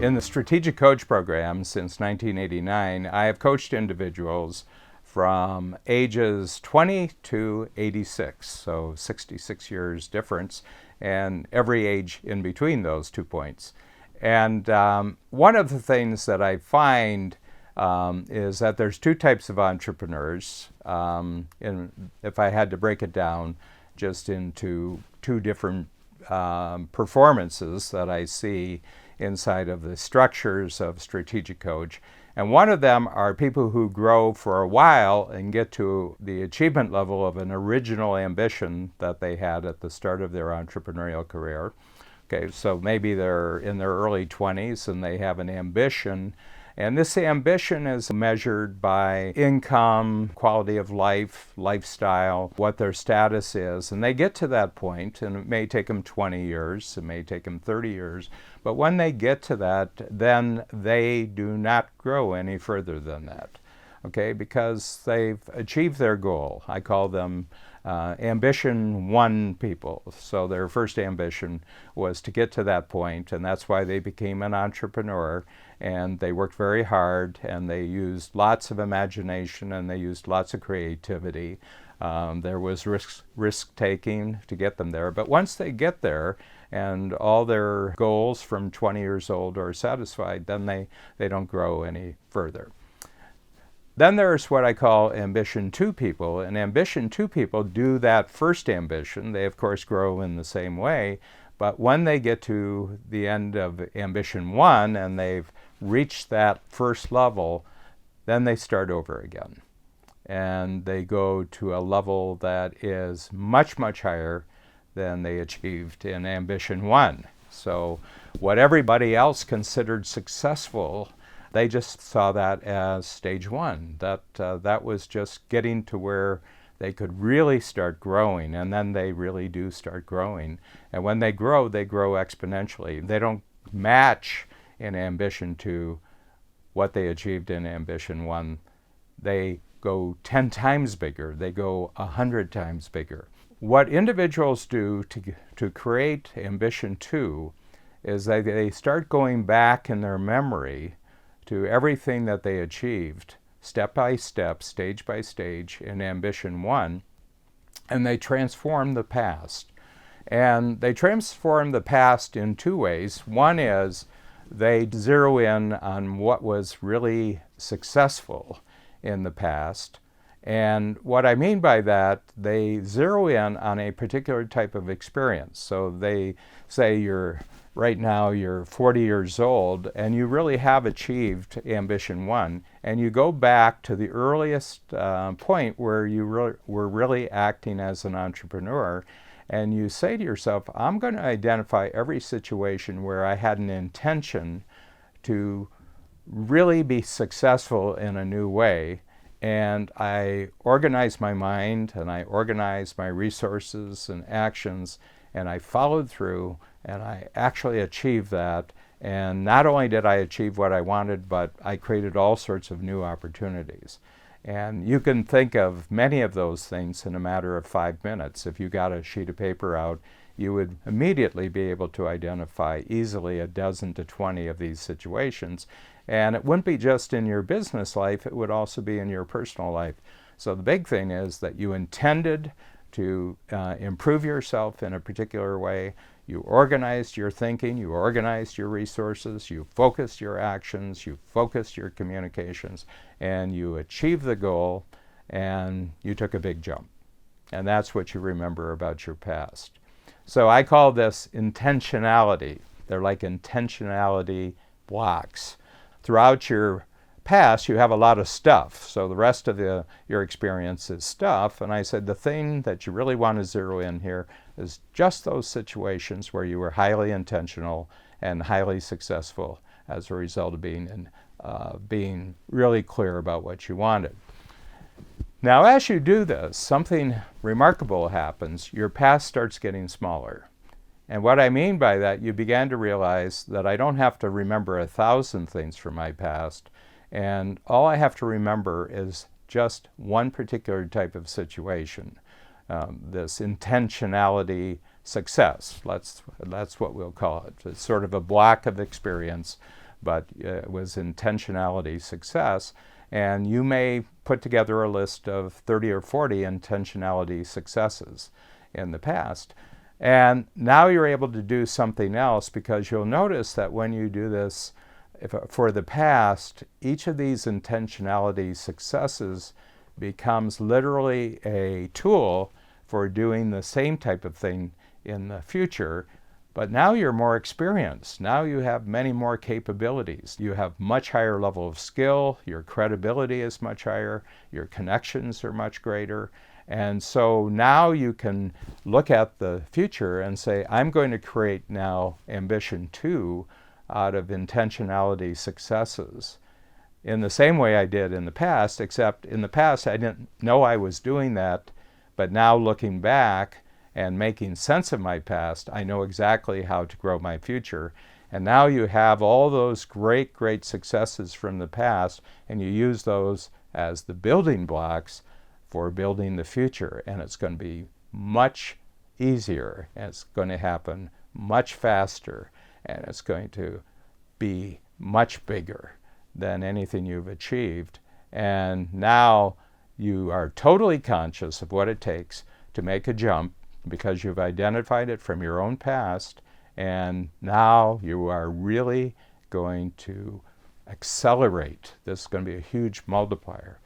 In the Strategic Coach program since 1989, I have coached individuals from ages 20 to 86, so 66 years difference, and every age in between those 2 points. And one of the things that I find is that there's two types of entrepreneurs. If I had to break it down just into two different performances that I see inside of the structures of Strategic Coach. And one of them are people who grow for a while and get to the achievement level of an original ambition that they had at the start of their entrepreneurial career. Okay, so maybe they're in their early 20s and they have an ambition. And this ambition is measured by income, quality of life, lifestyle, what their status is. And they get to that point, and it may take them 20 years, it may take them 30 years. But when they get to that, then they do not grow any further than that, okay, because they've achieved their goal. I call them ambition one people. So their first ambition was to get to that point, and that's why they became an entrepreneur. And they worked very hard, and they used lots of imagination, and they used lots of creativity. There was risk-taking to get them there. But once they get there, and all their goals from 20 years old are satisfied, then they don't grow any further. Then there's what I call ambition two people. And ambition two people do that first ambition. They, of course, grow in the same way. But when they get to the end of ambition one and they've reached that first level, then they start over again. And they go to a level that is much, much higher than they achieved in ambition one. So what everybody else considered successful, they just saw that as stage one. That was just getting to where they could really start growing, and then they really do start growing. And when they grow exponentially. They don't match in ambition two what they achieved in ambition one. They go 10 times bigger. They go 100 times bigger. What individuals do to create ambition two is they start going back in their memory to everything that they achieved, step by step, stage by stage in ambition one, and they transform the past. And they transform the past in two ways. One is they zero in on what was really successful in the past. And what I mean by that, they zero in on a particular type of experience. So they say right now you're 40 years old and you really have achieved ambition one, and you go back to the earliest point where you were really acting as an entrepreneur, and you say to yourself, I'm going to identify every situation where I had an intention to really be successful in a new way. And I organized my mind, and I organized my resources and actions, and I followed through, and I actually achieved that. And not only did I achieve what I wanted, but I created all sorts of new opportunities. And you can think of many of those things in a matter of 5 minutes. If you got a sheet of paper out, you would immediately be able to identify easily a dozen to 20 of these situations. And it wouldn't be just in your business life, it would also be in your personal life. So the big thing is that you intended to improve yourself in a particular way. You organized your thinking, you organized your resources, you focused your actions, you focused your communications, and you achieved the goal, and you took a big jump. And that's what you remember about your past. So I call this intentionality. They're like intentionality blocks. Throughout your past, you have a lot of stuff. So the rest of your experience is stuff. And I said the thing that you really want to zero in here is just those situations where you were highly intentional and highly successful as a result of being really clear about what you wanted. Now, as you do this, something remarkable happens. Your past starts getting smaller. And what I mean by that, you began to realize that I don't have to remember 1,000 things from my past, and all I have to remember is just one particular type of situation, this intentionality success. That's what we'll call it. It's sort of a block of experience but it was intentionality success. And you may put together a list of 30 or 40 intentionality successes in the past. And now you're able to do something else, because you'll notice that when you do this for the past, each of these intentionality successes becomes literally a tool for doing the same type of thing in the future. But now you're more experienced. Now you have many more capabilities. You have much higher level of skill. Your credibility is much higher. Your connections are much greater. And so now you can look at the future and say, I'm going to create now ambition 2 out of intentionality successes. In the same way I did in the past, except in the past I didn't know I was doing that, but now looking back and making sense of my past, I know exactly how to grow my future. And now you have all those great, great successes from the past, and you use those as the building blocks for building the future. And it's going to be much easier, and it's going to happen much faster, and it's going to be much bigger than anything you've achieved. And now you are totally conscious of what it takes to make a jump, because you've identified it from your own past, and now you are really going to accelerate. This is going to be a huge multiplier.